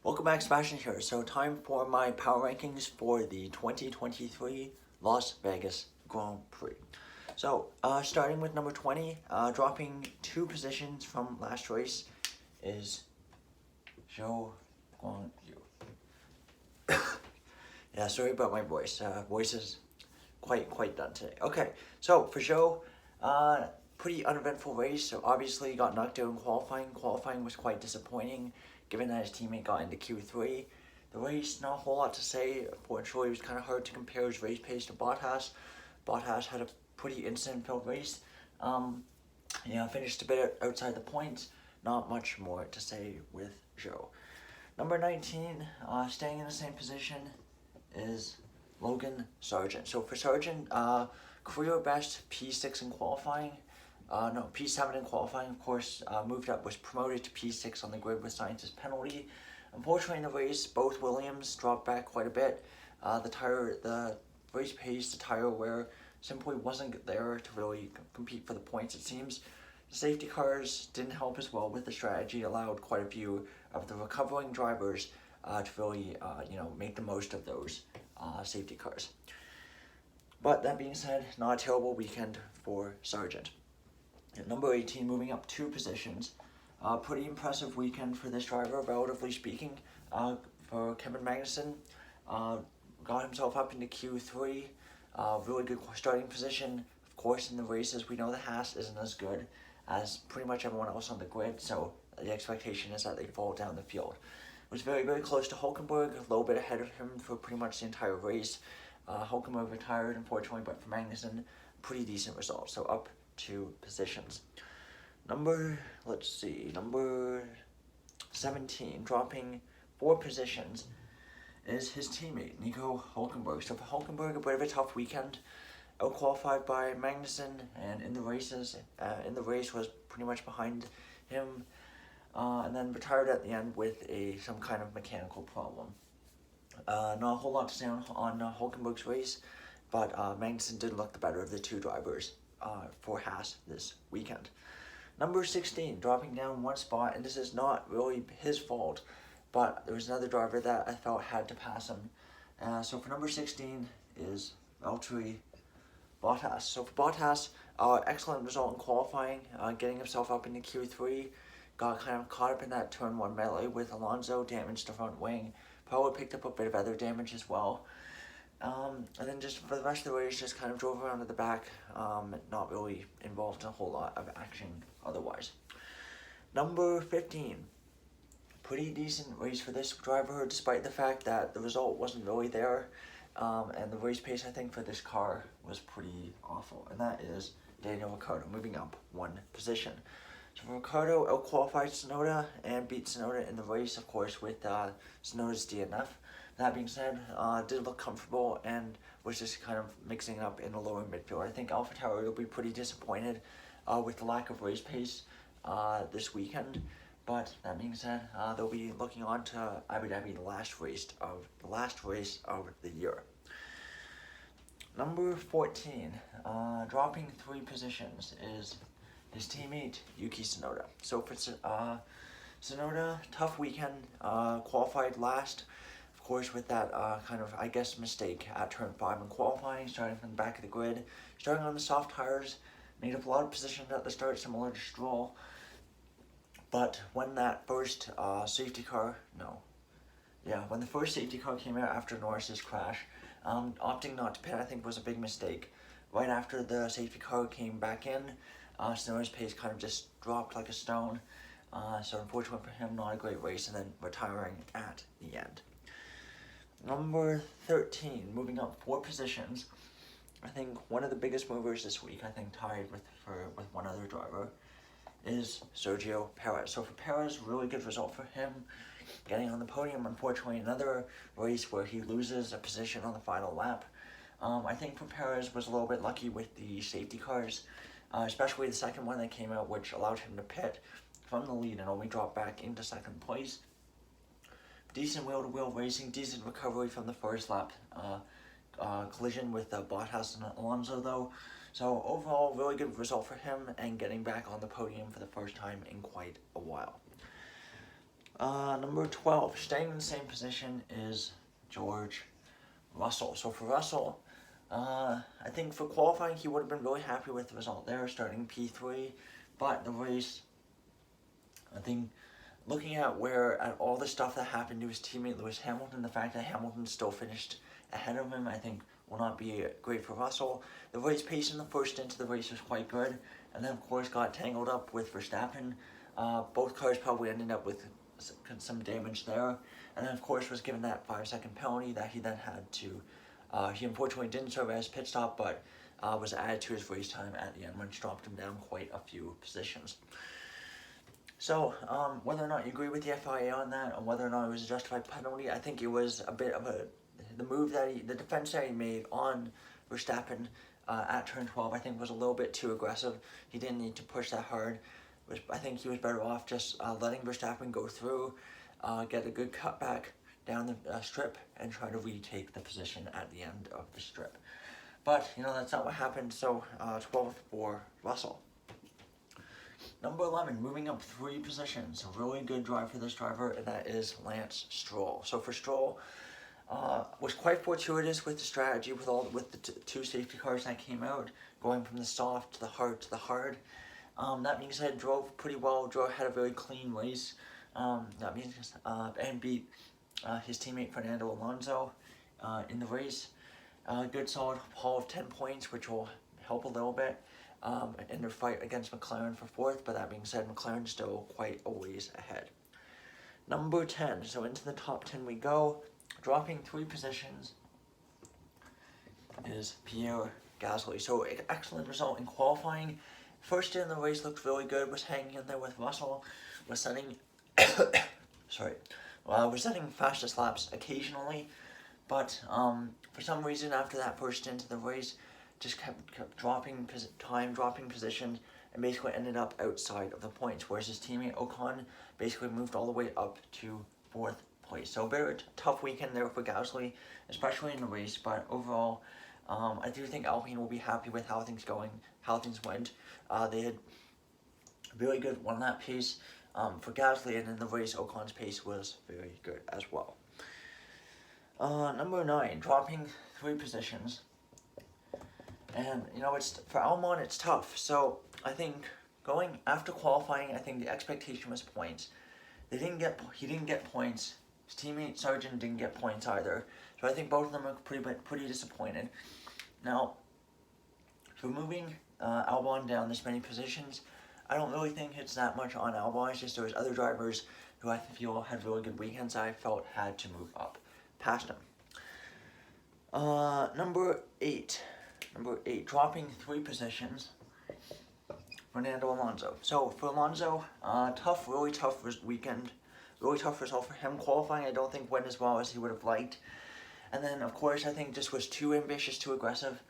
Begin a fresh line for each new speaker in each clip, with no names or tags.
Welcome back, Sebastian here. So time for my power rankings for the 2023 Las Vegas Grand Prix. So starting with number 20, dropping 2 positions from last race is Zhou Guangyu. Yeah, sorry about my voice. Voice is quite done today. Okay, so for Zhou, pretty uneventful race. So obviously got knocked out in qualifying. Qualifying was quite disappointing, given that his teammate got into Q3. The race, not a whole lot to say. Unfortunately, it was kind of hard to compare his race pace to Bottas. Bottas had a pretty incident-filled race. Finished a bit outside the points. Not much more to say with Zhou. Number 19, staying in the same position, is Logan Sargent. So for Sargent, career best P6 in qualifying. P7 in qualifying, of course, moved up, was promoted to P6 on the grid with Sainz's penalty. Unfortunately, in the race, both Williams dropped back quite a bit. The race pace, the tire wear simply wasn't there to really compete for the points, it seems. The safety cars didn't help as well with the strategy, allowed quite a few of the recovering drivers to really, make the most of those safety cars. But that being said, not a terrible weekend for Sargent. At number 18, moving up 2 positions. Pretty impressive weekend for this driver, relatively speaking. For Kevin Magnussen, got himself up into Q3. Really good starting position. Of course, in the races, we know the Haas isn't as good as pretty much everyone else on the grid, so the expectation is that they fall down the field. Was very close to Hulkenberg, a little bit ahead of him for pretty much the entire race. Hulkenberg retired, unfortunately, but for Magnussen, pretty decent result. So up 2 positions. Number 17, dropping 4 positions, is his teammate, Nico Hulkenberg. So for Hulkenberg, a bit of a tough weekend. Out-qualified by Magnussen, and in the race was pretty much behind him, and then retired at the end with some kind of mechanical problem. Not a whole lot to say on Hulkenberg's race, but Magnussen did look the better of the 2 drivers for Haas this weekend. Number 16, dropping down 1 spot, and this is not really his fault, but there was another driver that I felt had to pass him. So for number 16 is Valtteri Bottas. So for Bottas, excellent result in qualifying, getting himself up into Q3, got kind of caught up in that turn 1 melee with Alonso, damaged the front wing, probably picked up a bit of other damage as well. And then just for the rest of the race, just kind of drove around to the back, not really involved in a whole lot of action otherwise. Number 15, pretty decent race for this driver, despite the fact that the result wasn't really there, and the race pace, I think, for this car was pretty awful, and that is Daniel Ricciardo, moving up 1 position. So Ricciardo out-qualified Tsunoda and beat Tsunoda in the race, of course, with Tsunoda's DNF. That being said, did look comfortable and was just kind of mixing it up in the lower midfield. I think AlphaTauri will be pretty disappointed with the lack of race pace this weekend. But that being said, they'll be looking on to Abu Dhabi, the last race of the year. Number 14, dropping 3 positions, is his teammate Yuki Tsunoda. So for Tsunoda, tough weekend, qualified last, of course, with that kind of, I guess, mistake at turn 5 in qualifying, starting from the back of the grid, starting on the soft tires, made up a lot of positions at the start, similar to Stroll. But when that first when the first safety car came out after Norris's crash, opting not to pit, I think, was a big mistake. Right after the safety car came back in, Tsunoda's pace kind of just dropped like a stone. So unfortunately for him, not a great race, and then retiring at the end. Number 13, moving up 4 positions. I think one of the biggest movers this week, I think tied with one other driver, is Sergio Perez. So for Perez, really good result for him, getting on the podium. Unfortunately, another race where he loses a position on the final lap. I think for Perez was a little bit lucky with the safety cars, especially the second one that came out, which allowed him to pit from the lead and only drop back into 2nd place. Decent wheel-to-wheel racing, decent recovery from the first lap collision with Bottas and Alonso, though. So overall, really good result for him and getting back on the podium for the first time in quite a while. Number 12, staying in the same position is George Russell. So for Russell, I think for qualifying he would have been really happy with the result there, starting P3, but the race, I think, looking at all the stuff that happened to his teammate Lewis Hamilton, the fact that Hamilton still finished ahead of him, I think will not be great for Russell. The race pace in the first stint of the race was quite good, and then of course got tangled up with Verstappen. Both cars probably ended up with some damage there, and then of course was given that 5-second penalty that he then had to, he unfortunately didn't serve as pit stop, but was added to his race time at the end, which dropped him down quite a few positions. So, whether or not you agree with the FIA on that, or whether or not it was a justified penalty, I think it was a bit of the defense that he made on Verstappen at turn 12, I think was a little bit too aggressive. He didn't need to push that hard. I think he was better off just letting Verstappen go through, get a good cutback down the strip, and try to retake the position at the end of the strip. But, that's not what happened, so 12th for Russell. Number 11, moving up 3 positions. A really good drive for this driver, and that is Lance Stroll. So for Stroll, was quite fortuitous with the strategy with the 2 safety cars that came out, going from the soft to the hard to the hard. That being said, drove pretty well. Had a very clean race. And beat his teammate Fernando Alonso in the race. Good solid haul of 10 points, which will help a little bit in their fight against McLaren for 4th, but that being said, McLaren's still quite a ways ahead. Number 10, so into the top 10 we go, dropping 3 positions is Pierre Gasly. So excellent result in qualifying. First in the race looked really good, was hanging in there with Russell, was setting, was setting fastest laps occasionally, but for some reason after that first stint of the race, just kept dropping positions, and basically ended up outside of the points, whereas his teammate Ocon basically moved all the way up to 4th place. So a bit of a tough weekend there for Gasly, especially in the race, but overall, I do think Alpine will be happy with how things went. They had really good one-lap pace for Gasly, and in the race, Ocon's pace was very good as well. Number 9, dropping 3 positions. And, for Albon, it's tough. So, I think going after qualifying, I think the expectation was points. He didn't get points. His teammate Sargent didn't get points either. So I think both of them are pretty disappointed. Now, for moving Albon down this many positions, I don't really think it's that much on Albon. It's just there was other drivers who I feel had really good weekends I felt had to move up past him. Number 8, dropping 3 positions, Fernando Alonso. So for Alonso, really tough weekend, really tough result for him. Qualifying, I don't think went as well as he would have liked. And then, of course, I think just was too ambitious, too aggressive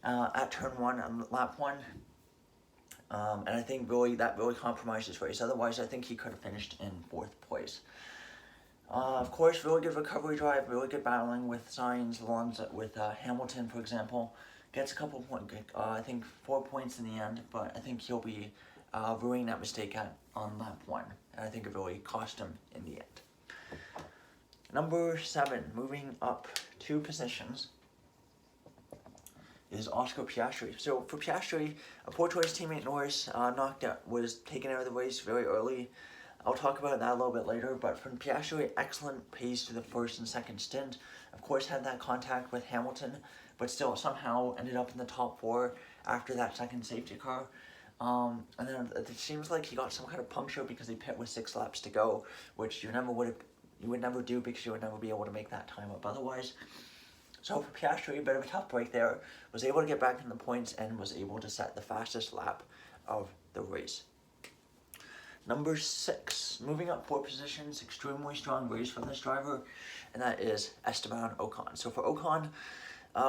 at turn 1 on lap 1. And I think that really compromised his race. Otherwise, I think he could have finished in 4th place. Of course, really good recovery drive, really good battling with Sainz, Alonso, with Hamilton, for example. Gets a couple points, I think 4 points in the end, but I think he'll be ruining that mistake on lap 1. And I think it really cost him in the end. Number 7, moving up 2 positions, is Oscar Piastri. So for Piastri, unfortunately his teammate Norris was taken out of the race very early. I'll talk about that a little bit later, but from Piastri, excellent pace to the first and second stint. Of course, had that contact with Hamilton, but still somehow ended up in the top 4 after that second safety car. And then it seems like he got some kind of puncture because he pit with 6 laps to go, which you would never do because you would never be able to make that time up otherwise. So for Piastri, a bit of a tough break there, was able to get back in the points and was able to set the fastest lap of the race. Number 6, moving up 4 positions, extremely strong race from this driver, and that is Esteban Ocon. So for Ocon,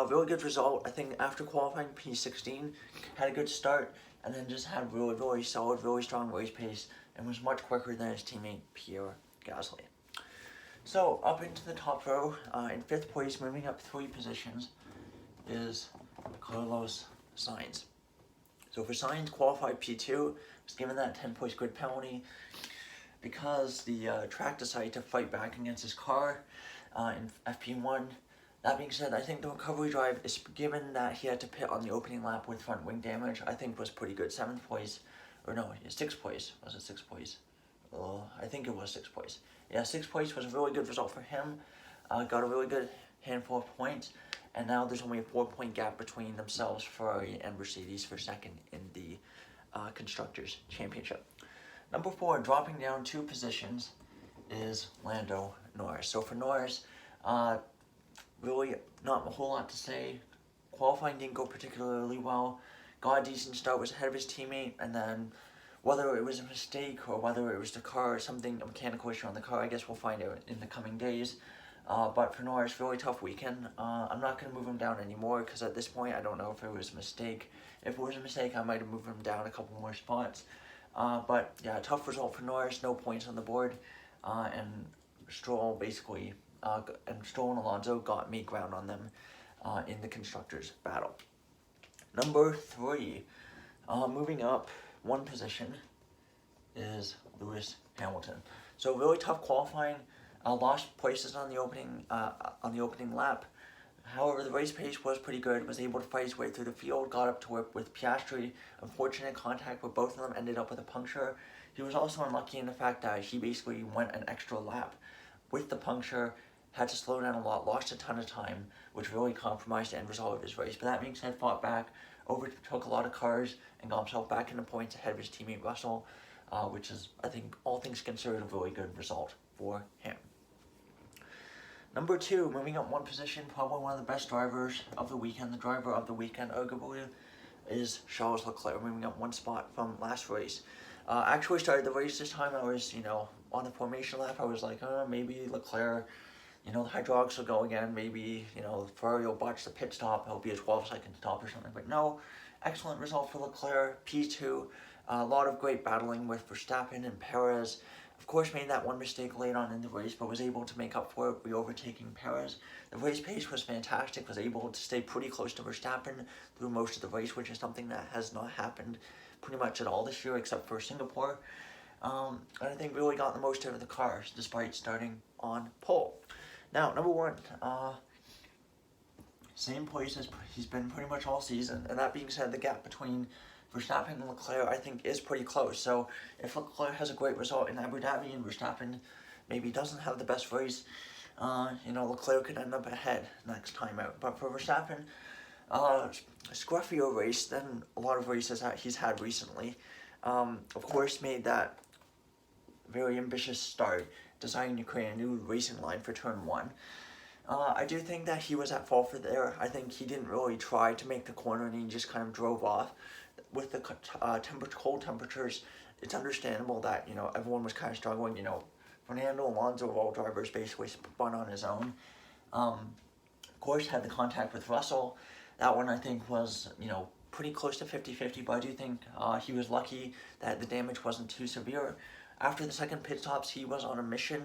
really good result. I think after qualifying P16, had a good start, and then just had really solid, really strong race pace, and was much quicker than his teammate Pierre Gasly. So up into the top row, in 5th place, moving up 3 positions, is Carlos Sainz. So for Sainz, qualified P2, was given that 10-point grid penalty because the track decided to fight back against his car in FP1. That being said, I think the recovery drive, is given that he had to pit on the opening lap with front wing damage, I think was pretty good. 7th place, or no, 6th place. Was it 6th place? I think it was 6th place. Yeah, 6th place was a really good result for him. Got a really good handful of points, and now there's only a 4-point gap between themselves, Ferrari and Mercedes, for second in the Constructors' Championship. Number 4, dropping down 2 positions, is Lando Norris. So for Norris, really not a whole lot to say. Qualifying didn't go particularly well. Got a decent start, was ahead of his teammate, and then whether it was a mistake or whether it was the car or something, a mechanical issue on the car, I guess we'll find out in the coming days. But for Norris, really tough weekend. I'm not going to move him down anymore because at this point I don't know if it was a mistake. If it was a mistake, I might have moved him down a couple more spots. But yeah, tough result for Norris, no points on the board. And Stroll basically, and Stroll and Alonso made ground on them in the Constructors' battle. Number 3, moving up 1 position, is Lewis Hamilton. So really tough qualifying. Lost places on the opening lap. However, the race pace was pretty good. Was able to fight his way through the field. Got up to work with Piastri. Unfortunate contact with both of them. Ended up with a puncture. He was also unlucky in the fact that he basically went an extra lap with the puncture. Had to slow down a lot. Lost a ton of time, which really compromised the end result of his race. But that being said, fought back, overtook a lot of cars, and got himself back into points ahead of his teammate Russell, which is, I think, all things considered, a really good result for him. Number 2, moving up 1 position, probably one of the best drivers of the weekend. The driver of the weekend, arguably, is Charles Leclerc, moving up 1 spot from last race. Actually started the race this time. I was, on the formation lap. I was like, maybe Leclerc, the hydraulics will go again. Maybe, Ferrari will botch the pit stop. It'll be a 12-second stop or something. But no, excellent result for Leclerc. P2, a lot of great battling with Verstappen and Perez. Of course, made that one mistake late on in the race, but was able to make up for it by overtaking Perez. The race pace was fantastic, was able to stay pretty close to Verstappen through most of the race, which is something that has not happened pretty much at all this year, except for Singapore. And I think really got the most out of the cars, despite starting on pole. Now, number 1, same place as he's been pretty much all season, and that being said, the gap between Verstappen and Leclerc, I think, is pretty close. So if Leclerc has a great result in Abu Dhabi and Verstappen maybe doesn't have the best race, Leclerc could end up ahead next time out. But for Verstappen, scruffier race than a lot of races that he's had recently. Of course, made that very ambitious start, deciding to create a new racing line for turn 1. I do think that he was at fault for there. I think he didn't really try to make the corner and he just kind of drove off. With the cold temperatures, it's understandable that, everyone was kind of struggling. Fernando Alonso, of all drivers, basically spun on his own. Of course, had the contact with Russell. That one, I think, was, pretty close to 50-50, but I do think he was lucky that the damage wasn't too severe. After the second pit stops, he was on a mission,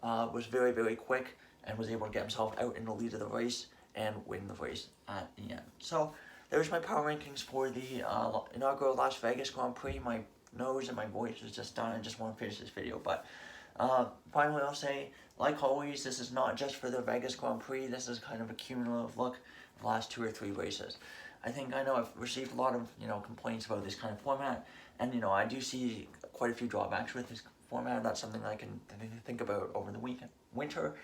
was very, very quick, and was able to get himself out in the lead of the race and win the race at the end. So, there's my power rankings for the inaugural Las Vegas Grand Prix. My nose and my voice is just done. I just want to finish this video. But finally, I'll say, like always, this is not just for the Vegas Grand Prix. This is kind of a cumulative look of the last 2 or 3 races. I know I've received a lot of, complaints about this kind of format. And, I do see quite a few drawbacks with this format. That's something I can think about over the winter.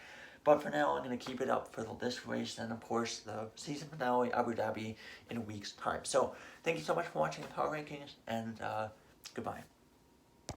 But for now, I'm going to keep it up for this race and, of course, the season finale, Abu Dhabi, in a week's time. So, thank you so much for watching the Power Rankings, and goodbye.